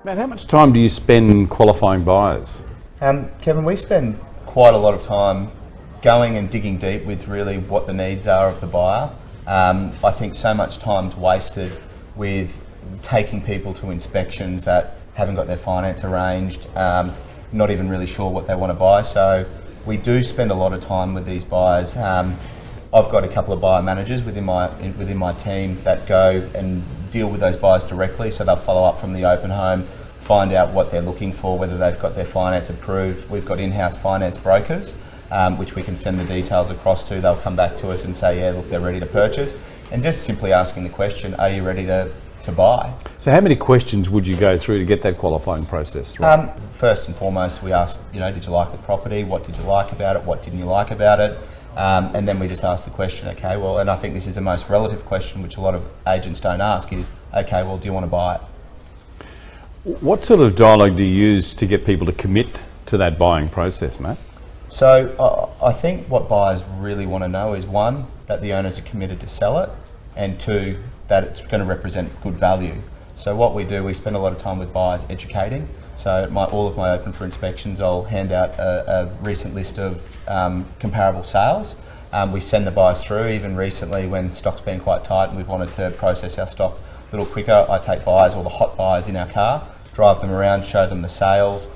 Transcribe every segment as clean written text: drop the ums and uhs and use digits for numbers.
Matt, how much time do you spend qualifying buyers? Kevin, we spend quite a lot of time going and digging deep with really what the needs are of the buyer. I think so much time's wasted with taking people to inspections that haven't got their finance arranged, not even really sure what they want to buy. So we do spend a lot of time with these buyers. I've got a couple of buyer managers within my team that go and deal with those buyers directly. So they'll follow up from the open home, find out what they're looking for, whether they've got their finance approved. We've got in-house finance brokers, which we can send the details across to. They'll come back to us and say, yeah, look, they're ready to purchase. And just simply asking the question, are you ready to buy? So how many questions would you go through to get that qualifying process right? First and foremost, we ask, did you like the property? What did you like about it? What didn't you like about it? And then we just ask the question, okay, well, and I think this is the most relative question, which a lot of agents don't ask, is, okay, well, do you want to buy it? What sort of dialogue do you use to get people to commit to that buying process, Matt? So I think what buyers really want to know is, one, that the owners are committed to sell it, and two, that it's going to represent good value. So what we do, we spend a lot of time with buyers educating. So at all of my open for inspections, I'll hand out a recent list of comparable sales. We send the buyers through. Even recently, when stock's been quite tight and we've wanted to process our stock a little quicker, I take buyers, all the hot buyers in our car, drive them around, show them the sales,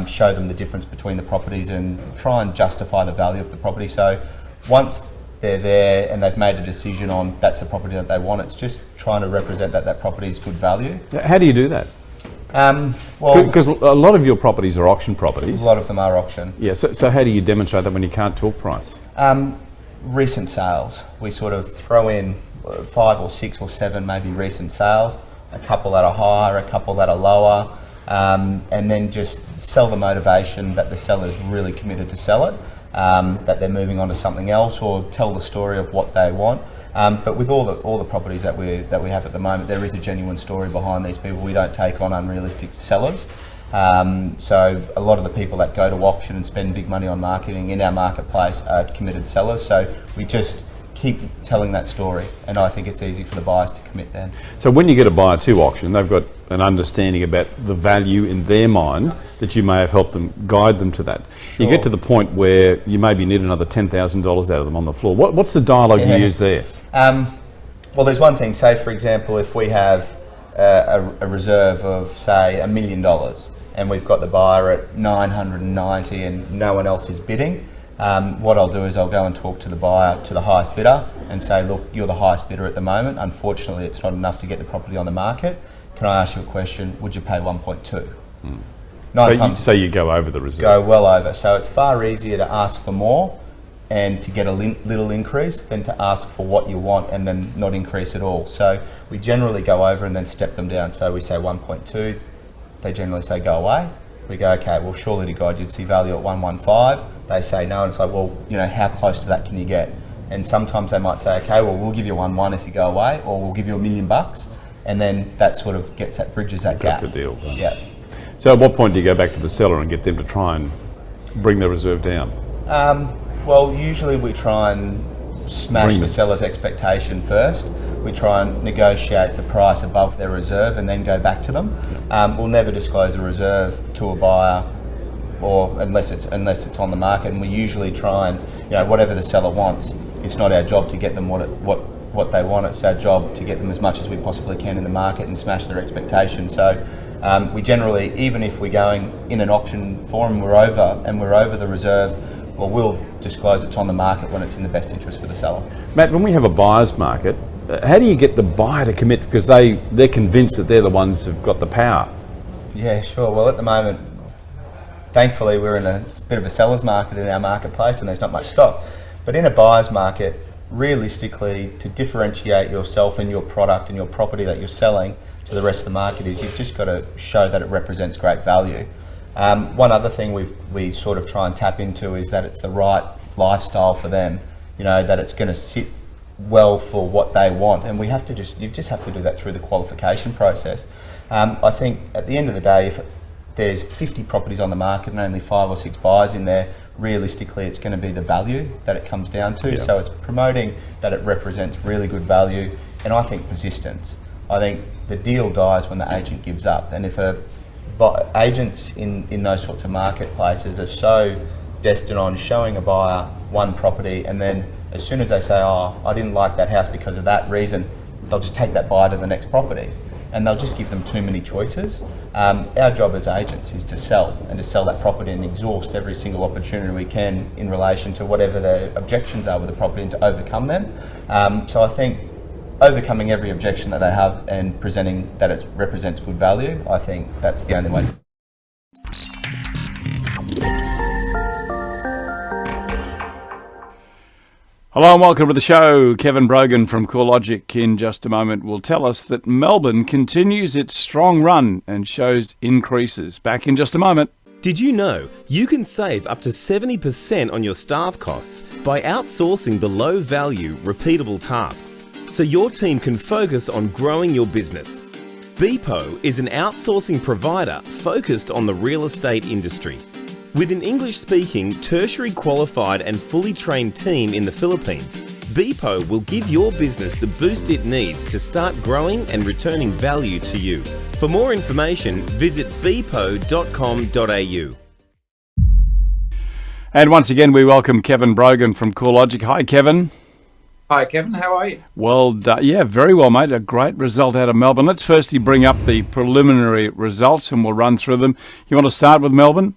show them the difference between the properties, and try and justify the value of the property. So once they're there and they've made a decision on that's the property that they want, it's just trying to represent that property is good value. How do you do that? Well, because a lot of your properties are auction properties. A lot of them are auction. Yeah, so how do you demonstrate that when you can't talk price? Recent sales. We sort of throw in 5 or 6 or 7 maybe recent sales, a couple that are higher, a couple that are lower, and then just sell the motivation that the seller's really committed to sell it, that they're moving on to something else, or tell the story of what they want. But with all the properties that we have at the moment, there is a genuine story behind these people. We don't take on unrealistic sellers. So a lot of the people that go to auction and spend big money on marketing in our marketplace are committed sellers. So we just keep telling that story, and I think it's easy for the buyers to commit then. So when you get a buyer to auction, they've got an understanding about the value in their mind that you may have helped them, guide them to that. Sure. You get to the point where you maybe need another $10,000 out of them on the floor. What's the dialogue you use there? Well, there's one thing. Say, for example, if we have a reserve of, say, $1 million, and we've got the buyer at 990 and no one else is bidding, what I'll do is I'll go and talk to the buyer, to the highest bidder, and say, look, you're the highest bidder at the moment. Unfortunately, it's not enough to get the property on the market. Can I ask you a question? Would you pay 1.2? So you go over the reserve? Go well over. So it's far easier to ask for more and to get a little increase than to ask for what you want and then not increase at all. So we generally go over and then step them down. So we say 1.2, they generally say go away. We go, okay, well, surely to God you'd see value at 115. They say no, and it's like, well, how close to that can you get? And sometimes they might say, okay, well, we'll give you 1.1 if you go away, or we'll give you $1 million, and then that sort of bridges that gap. Got the deal. Yeah. So at what point do you go back to the seller and get them to try and bring the reserve down? Well, usually we try and smash the seller's expectation first. We try and negotiate the price above their reserve and then go back to them. We'll never disclose a reserve to a buyer, or unless it's on the market. And we usually try and, whatever the seller wants, it's not our job to get them what they want. It's our job to get them as much as we possibly can in the market and smash their expectations. So we generally, even if we're going in an auction forum, we're over the reserve, well, we'll disclose it's on the market when it's in the best interest for the seller. Matt, when we have a buyer's market, how do you get the buyer to commit? Because they're convinced that they're the ones who've got the power. Yeah, sure. Well, at the moment, thankfully, we're in a bit of a seller's market in our marketplace and there's not much stock. But in a buyer's market, realistically, to differentiate yourself and your product and your property that you're selling to the rest of the market is you've just got to show that it represents great value. One other thing we sort of try and tap into is that it's the right lifestyle for them, that it's going to sit well for what they want, and you just have to do that through the qualification process. I think at the end of the day, if there's 50 properties on the market and only 5 or 6 buyers in there, realistically it's going to be the value that it comes down to. Yeah. So it's promoting that it represents really good value, and I think persistence. I think the deal dies when the agent gives up, and if a but agents in those sorts of marketplaces are so destined on showing a buyer one property, and then as soon as they say, oh, I didn't like that house because of that reason, they'll just take that buyer to the next property, and they'll just give them too many choices. Our job as agents is to sell, and to sell that property and exhaust every single opportunity we can in relation to whatever the objections are with the property, and to overcome them. So I think overcoming every objection that they have and presenting that it represents good value, I think that's the only way. Hello and welcome to the show. Kevin Brogan from CoreLogic in just a moment will tell us that Melbourne continues its strong run and shows increases. Back in just a moment. Did you know you can save up to 70% on your staff costs by outsourcing the low-value, repeatable tasks so your team can focus on growing your business? Beepo is an outsourcing provider focused on the real estate industry. With an English-speaking, tertiary qualified and fully trained team in the Philippines, Beepo will give your business the boost it needs to start growing and returning value to you. For more information, visit beepo.com.au. And once again, we welcome Kevin Brogan from CoreLogic. Hi, Kevin. Hi, Kevin. How are you? Well, yeah, very well, mate. A great result out of Melbourne. Let's firstly bring up the preliminary results and we'll run through them. You want to start with Melbourne?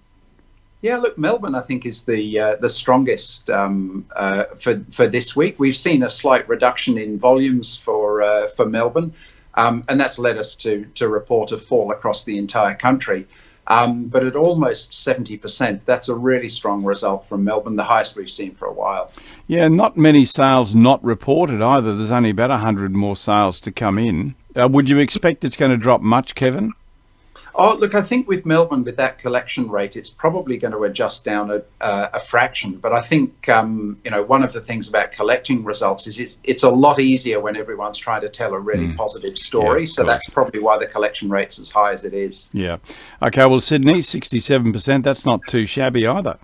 Yeah, look, Melbourne, I think, is the strongest for this week. We've seen a slight reduction in volumes for Melbourne, and that's led us to report a fall across the entire country. But at almost 70%, that's a really strong result from Melbourne, the highest we've seen for a while. Yeah, not many sales not reported either. There's only about 100 more sales to come in. Would you expect it's going to drop much, Kevin? Oh, look, I think with Melbourne, with that collection rate, it's probably going to adjust down a fraction. But I think, one of the things about collecting results is it's a lot easier when everyone's trying to tell a really positive story. So that's probably why the collection rate's as high as it is. Yeah. Okay, well, Sydney, 67%, that's not too shabby either.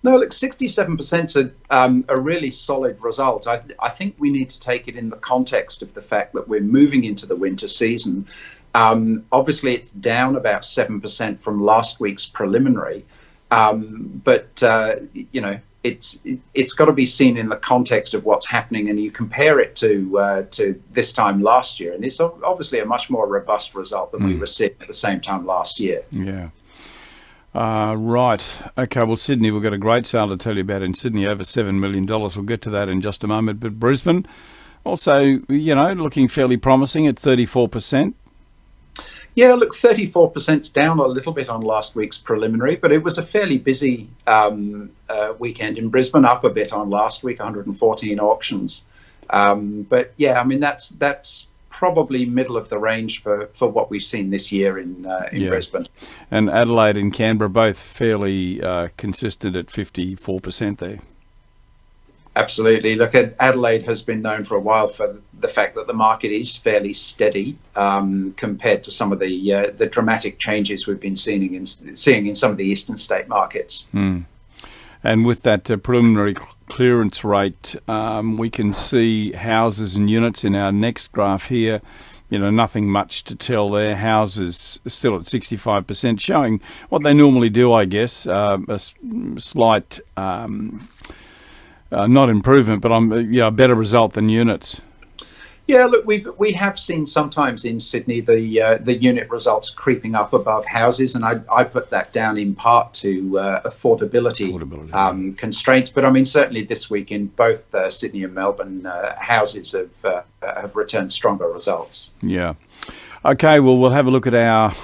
No, look, 67% is a really solid result. I think we need to take it in the context of the fact that we're moving into the winter season. Obviously, it's down about 7% from last week's preliminary, but it's got to be seen in the context of what's happening, and you compare it to this time last year, and it's obviously a much more robust result than we were seeing at the same time last year. Yeah. Right. Okay, well, Sydney, we've got a great sale to tell you about in Sydney, over $7 million. We'll get to that in just a moment. But Brisbane, also, looking fairly promising at 34%. Yeah, look, 34%'s down a little bit on last week's preliminary, but it was a fairly busy weekend in Brisbane, up a bit on last week, 114 auctions. But yeah, I mean, that's probably middle of the range for what we've seen this year in Brisbane. And Adelaide and Canberra both fairly consistent at 54% there. Absolutely. Look, Adelaide has been known for a while for the fact that the market is fairly steady compared to some of the dramatic changes we've been seeing in some of the eastern state markets. And with that preliminary clearance rate, we can see houses and units in our next graph here. Nothing much to tell there. Houses still at 65%, showing what they normally do, I guess, a slight... not improvement, but a better result than units. Yeah, look, we have seen sometimes in Sydney the unit results creeping up above houses, and I put that down in part to affordability. Constraints. But I mean, certainly this week in both Sydney and Melbourne, houses have returned stronger results. Yeah. Okay, well, we'll have a look at our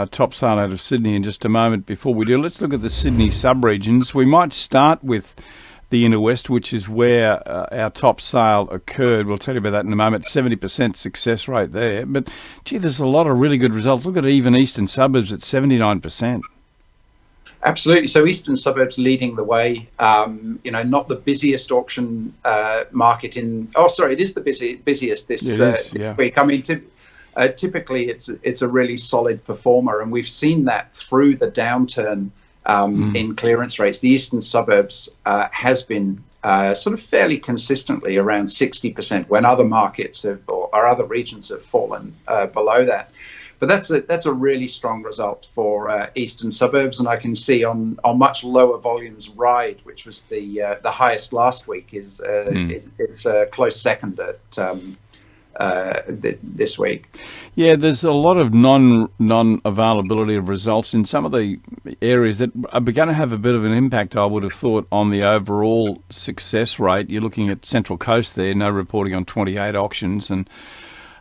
top sale out of Sydney in just a moment. Before we do, let's look at the Sydney sub-regions. We might start with the inner west, which is where our top sale occurred. We'll tell you about that in a moment. 70% success rate there. But, gee, there's a lot of really good results. Look at even eastern suburbs at 79%. Absolutely. So eastern suburbs leading the way. Not the busiest auction market in... Oh, sorry, it is the busiest this week. I mean, typically it's a really solid performer, and we've seen that through the downturn in clearance rates. The eastern suburbs has been sort of fairly consistently around 60% when other markets or other regions have fallen below that. But that's a really strong result for eastern suburbs, and I can see on much lower volumes, Ryde, which was the highest last week, is a close second at this week. Yeah, there's a lot of non-availability of results in some of the areas that are going to have a bit of an impact, I would have thought, on the overall success rate. You're looking at Central Coast there, no reporting on 28 auctions, and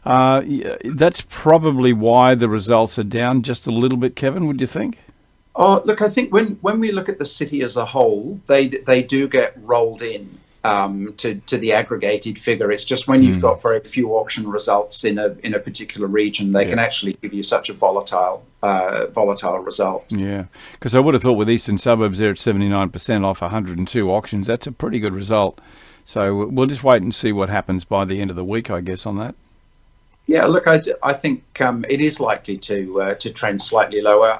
that's probably why the results are down just a little bit, Kevin, would you think? Oh, look, I think when we look at the city as a whole, they do get rolled in to the aggregated figure. It's just when you've got very few auction results in a particular region, they can actually give you such a volatile result. Yeah, because I would have thought with eastern suburbs there at 79% off 102 auctions, that's a pretty good result. So we'll just wait and see what happens by the end of the week, I guess, on that. Yeah, look, I think it is likely to trend slightly lower.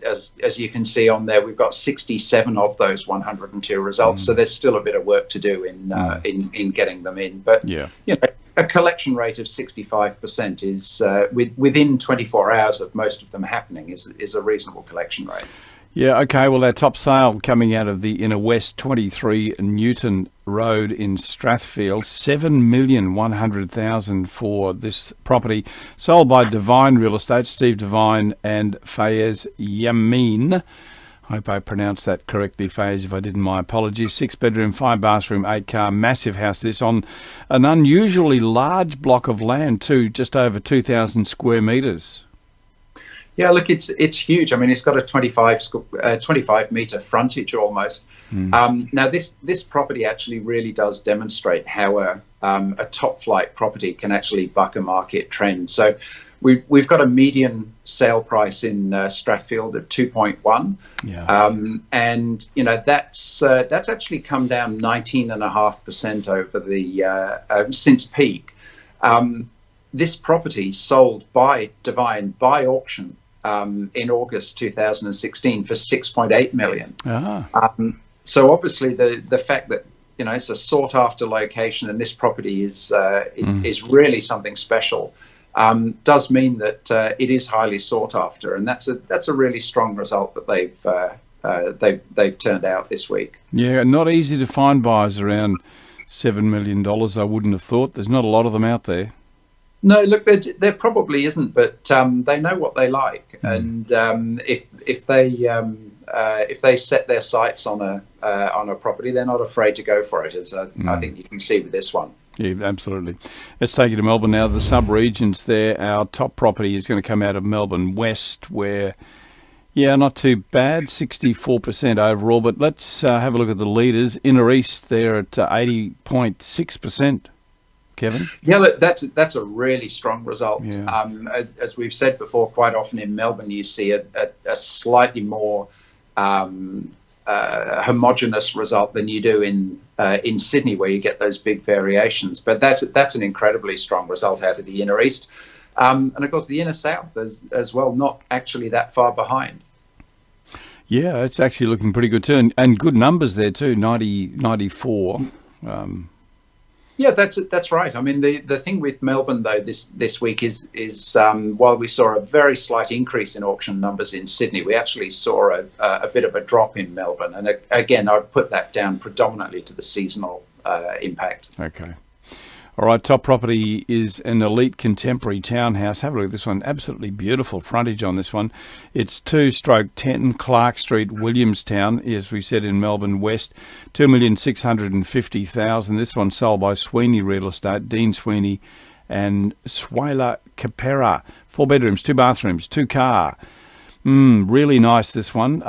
As you can see on there, we've got 67 of those 102 results, so there's still a bit of work to do in getting them in. But a collection rate of 65% is within 24 hours of most of them happening is a reasonable collection rate. Yeah, okay, well, our top sale coming out of the Inner West, 23 Newton Road in Strathfield, $7,100,000 for this property, sold by Divine Real Estate, Steve Divine and Fayez Yamin. I hope I pronounced that correctly, Fayez. If I didn't, my apologies. 6-bedroom, 5-bathroom, 8-car, massive house. This on an unusually large block of land too, just over 2,000 square metres. Yeah, look, it's huge. I mean, it's got a 25 metre frontage almost. Now, this property actually really does demonstrate how a top flight property can actually buck a market trend. So we've got a median sale price in Strathfield of 2.1, and that's actually come down 19.5% over the since peak. This property sold by Divine by auction in August 2016 for $6.8 million. So obviously the fact that it's a sought after location and this property is really something special does mean that it is highly sought after, and that's a really strong result that they've turned out this week. Yeah, not easy to find buyers around $7 million. I wouldn't have thought. There's not a lot of them out there. No, look, there probably isn't, but they know what they like, and if they set their sights on a property, they're not afraid to go for it, as I think you can see with this one. Yeah, absolutely. Let's take you to Melbourne now. The sub-regions there, our top property is going to come out of Melbourne West, where, not too bad, 64% overall, but let's have a look at the leaders. Inner East there at 80.6%. Kevin? Yeah, look, that's a really strong result. Yeah. As we've said before, quite often in Melbourne you see a slightly more homogenous result than you do in Sydney, where you get those big variations. But that's an incredibly strong result out of the Inner East, and of course the Inner South as well, not actually that far behind. Yeah, it's actually looking pretty good too, and good numbers there too, 94. Yeah, that's right. I mean, the thing with Melbourne though this week is while we saw a very slight increase in auction numbers in Sydney, we actually saw a bit of a drop in Melbourne, and again, I'd put that down predominantly to the seasonal impact. Okay. All right, top property is an elite contemporary townhouse. Have a look at this one. Absolutely beautiful frontage on this one. It's 2/10 Clark Street, Williamstown, as we said, in Melbourne West. $2,650,000. This one sold by Sweeney Real Estate, Dean Sweeney and Swayla Capera. 4 bedrooms, 2 bathrooms, 2 car. Really nice, this one.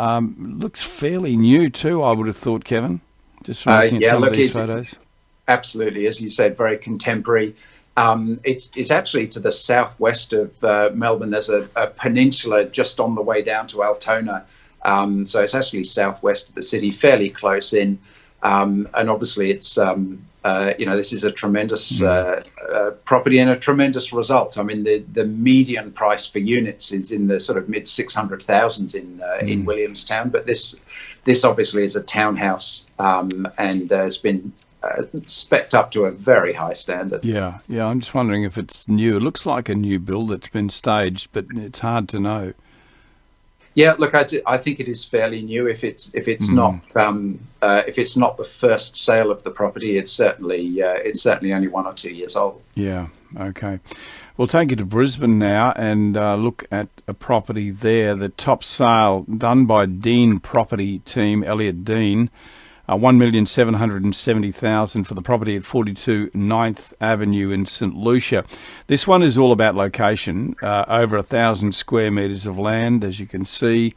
Looks fairly new too, I would have thought, Kevin. Just from looking at some of these photos. Absolutely, as you said, very contemporary. It's actually to the southwest of Melbourne. There's a peninsula just on the way down to Altona, so it's actually southwest of the city, fairly close in. And obviously, it's this is a tremendous property and a tremendous result. I mean, the median price for units is in the sort of mid 600,000s in Williamstown, but this obviously is a townhouse and has been spec'd up to a very high standard. Yeah. I'm just wondering if it's new. It looks like a new build that's been staged, but it's hard to know. Yeah, look, I think it is fairly new. If it's not the first sale of the property, it's certainly only 1 or 2 years old. Yeah. Okay. We'll take you to Brisbane now and look at a property there. The top sale done by Dean Property Team, Elliot Dean, 1,770,000 for the property at 42 9th Avenue in St Lucia. This one is all about location, over 1,000 square metres of land, as you can see.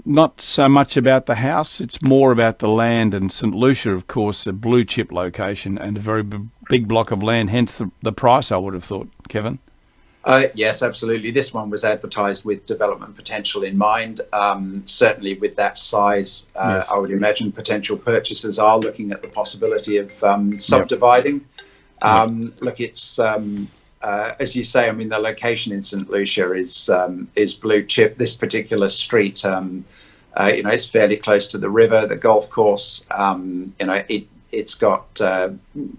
Not so much about the house, it's more about the land, and St Lucia, of course, a blue chip location and a very big block of land, hence the price, I would have thought, Kevin. Yes, absolutely. This one was advertised with development potential in mind. Certainly with that size, Yes. I would imagine potential purchasers are looking at the possibility of subdividing. Look, it's, as you say, I mean, the location in St Lucia is blue chip. This particular street, it's fairly close to the river, the golf course. It's got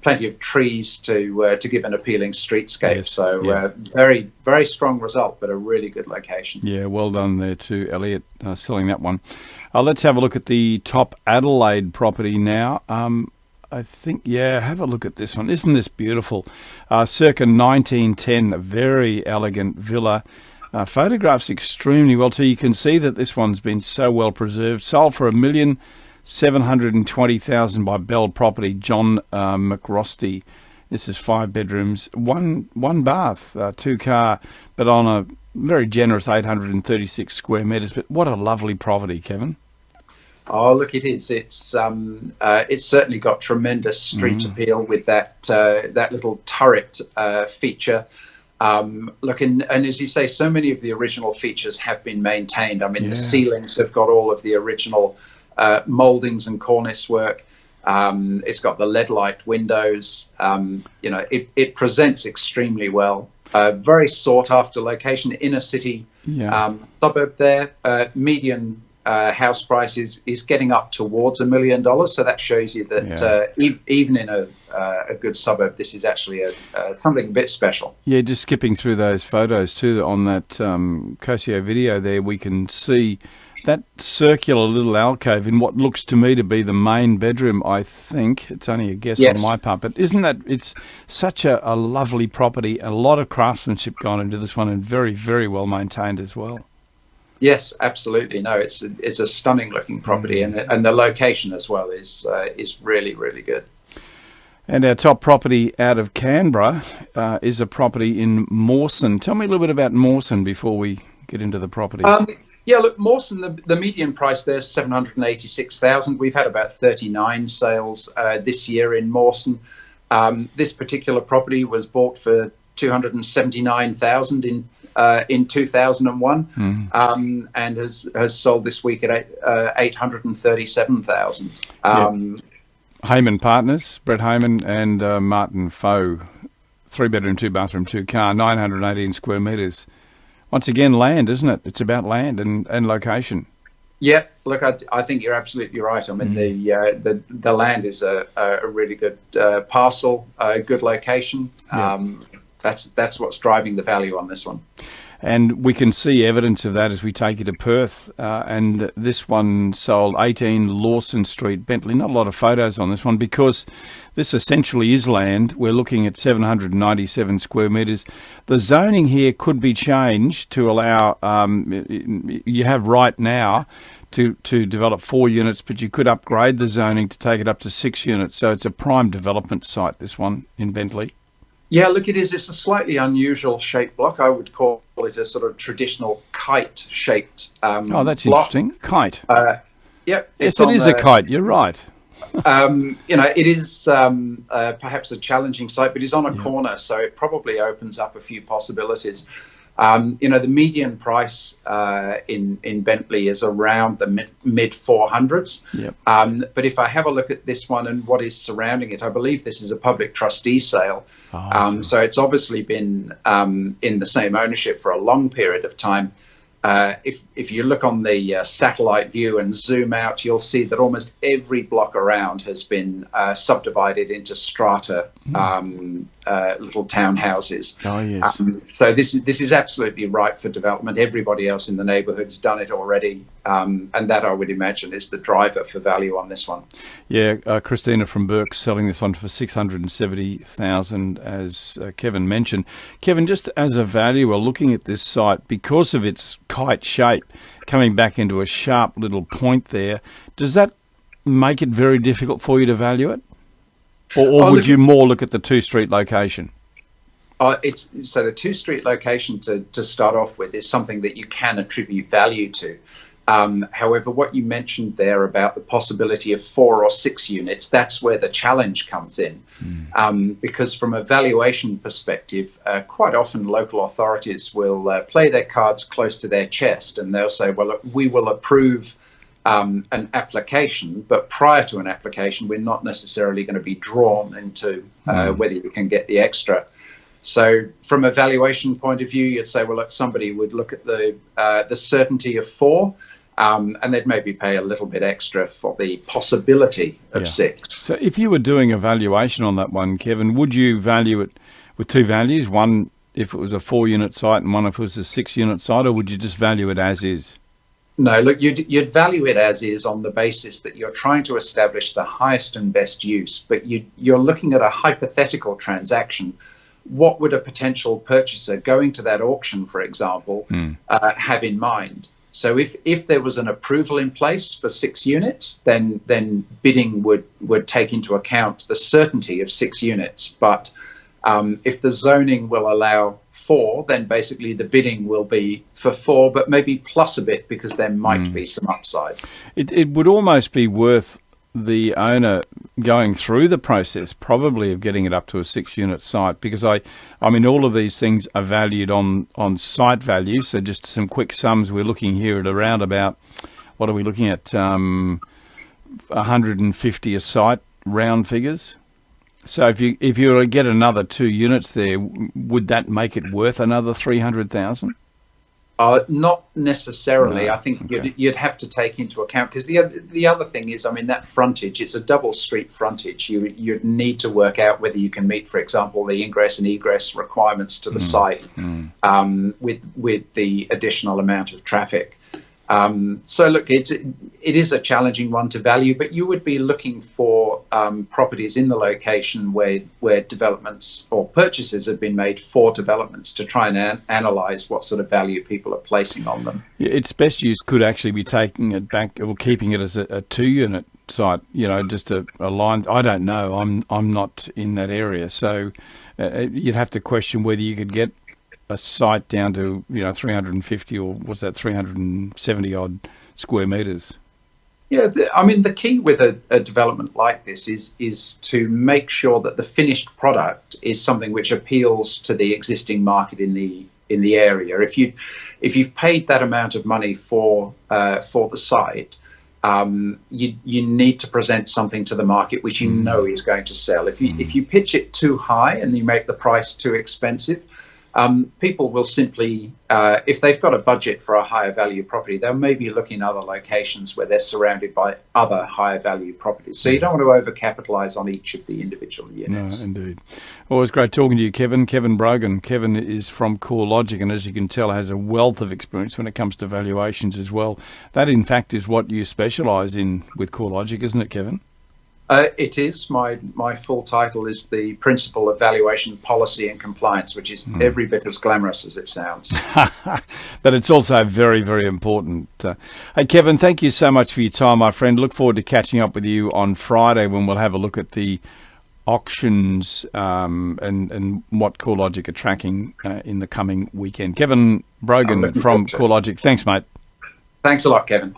plenty of trees to give an appealing streetscape. Yes, So yes. very, very strong result, but a really good location. Yeah, well done there to Elliot selling that one. Let's have a look at the top Adelaide property now. I think, have a look at this one. Isn't this beautiful? Circa 1910, a very elegant villa. Photographs extremely well too. You can see that this one's been so well preserved. Sold for $1,720,000 by Bell Property, John McRosty. This is 5 bedrooms, one bath, 2 car, but on a very generous 836 square metres. But what a lovely property, Kevin. Oh, look, it is. It's certainly got tremendous street appeal with that little turret feature. Look, and as you say, so many of the original features have been maintained. I mean, the ceilings have got all of the original mouldings and cornice work. It's got the LED light windows. It presents extremely well. Very sought after location, inner city suburb there. Median house price is getting up towards $1 million. So that shows you that even in a good suburb, this is actually something a bit special. Yeah, just skipping through those photos too on that Coicio video there, we can see that circular little alcove in what looks to me to be the main bedroom, I think. It's only a guess on my part, but isn't that, it's such a lovely property, a lot of craftsmanship gone into this one and very, very well maintained as well. Yes, absolutely. No, it's a stunning looking property, and the location as well is really, really good. And our top property out of Canberra is a property in Mawson. Tell me a little bit about Mawson before we get into the property. Look, Mawson, the median price there is $786,000. We've had about 39 sales this year in Mawson. This particular property was bought for $279,000 in 2001, and has sold this week at $837,000. Heyman Partners, Brett Heyman and Martin Foe, 3 bedroom, 2 bathroom, 2 car, 918 square metres. Once again, land, isn't it? It's about land and location. Yeah, look, I think you're absolutely right. I mean, the land is a really good parcel, a good location. That's what's driving the value on this one. And we can see evidence of that as we take you to Perth. And this one sold 18 Lawson Street, Bentley. Not a lot of photos on this one because this essentially is land. We're looking at 797 square metres. The zoning here could be changed to allow, you have right now to develop 4 units, but you could upgrade the zoning to take it up to 6 units. So it's a prime development site, this one in Bentley. Yeah, look, it is. It's a slightly unusual shaped block. I would call it a sort of traditional kite-shaped that's block. Interesting. Kite. Yep. Yes, it is a kite. You're right. It is perhaps a challenging site, but it's on a corner, so it probably opens up a few possibilities. The median price in Bentley is around the mid 400s. Yep. But if I have a look at this one and what is surrounding it, I believe this is a public trustee sale. So it's obviously been in the same ownership for a long period of time. if you look on the satellite view and zoom out, you'll see that almost every block around has been subdivided into strata, little townhouses. Oh, yes. So this is absolutely ripe for development. Everybody else in the neighbourhood's done it already, and that, I would imagine, is the driver for value on this one. Yeah, Christina from Burke's selling this one for $670,000, as Kevin mentioned. Kevin, just as a valuer looking at this site, because of its kite shape, coming back into a sharp little point there, does that make it very difficult for you to value it? Or would you more look at the two-street location? So the two-street location, to start off with, is something that you can attribute value to. However, what you mentioned there about the possibility of 4 or 6 units, that's where the challenge comes in. Because from a valuation perspective, quite often local authorities will play their cards close to their chest, and they'll say, well, look, we will approve an application, but prior to an application, we're not necessarily going to be drawn into whether you can get the extra. So from a valuation point of view, you'd say, well, look, somebody would look at the certainty of 4, and they'd maybe pay a little bit extra for the possibility of 6. So if you were doing a valuation on that one, Kevin, would you value it with 2 values, one if it was a 4-unit site and one if it was a 6-unit site, or would you just value it as is? No, look, you'd value it as is on the basis that you're trying to establish the highest and best use, but you're looking at a hypothetical transaction. What would a potential purchaser going to that auction, for example, have in mind? So if there was an approval in place for 6 units, then bidding would take into account the certainty of 6 units. But if the zoning will allow 4, then basically the bidding will be for 4, but maybe plus a bit, because there might be some upside. It would almost be worth the owner going through the process, probably, of getting it up to a 6-unit site, because I mean, all of these things are valued on site value. So just some quick sums, we're looking here at around about, what are we looking at, 150 a site, round figures. So if you were to get another 2 units there, would that make it worth another 300,000? Not necessarily. No. I think you'd have to take into account, because the other thing is, I mean, that frontage, it's a double street frontage. You'd need to work out whether you can meet, for example, the ingress and egress requirements to the site with the additional amount of traffic. So look, it is a challenging one to value, but you would be looking for properties in the location where developments or purchases have been made for developments, to try and analyse what sort of value people are placing on them. Its best use could actually be taking it back or keeping it as a 2-unit site, just a line. I don't know. I'm not in that area, so you'd have to question whether you could get a site down to 350 or was that 370 odd square metres. Yeah, I mean, the key with a development like this is to make sure that the finished product is something which appeals to the existing market in the area. If you've paid that amount of money for the site, you need to present something to the market which you know is going to sell. If you pitch it too high and you make the price too expensive, people will simply, if they've got a budget for a higher value property, they'll maybe look in other locations where they're surrounded by other higher value properties. So you don't want to overcapitalise on each of the individual units. No, indeed. Always great talking to you, Kevin. Kevin Brogan. Kevin is from CoreLogic, and as you can tell, has a wealth of experience when it comes to valuations as well. That, in fact, is what you specialise in with CoreLogic, isn't it, Kevin? It is. My full title is the Principal of Valuation Policy and Compliance, which is every bit as glamorous as it sounds. But it's also very, very important. Hey, Kevin, thank you so much for your time, my friend. Look forward to catching up with you on Friday when we'll have a look at the auctions and what CoreLogic are tracking in the coming weekend. Kevin Brogan from CoreLogic. Thanks, mate. Thanks a lot, Kevin.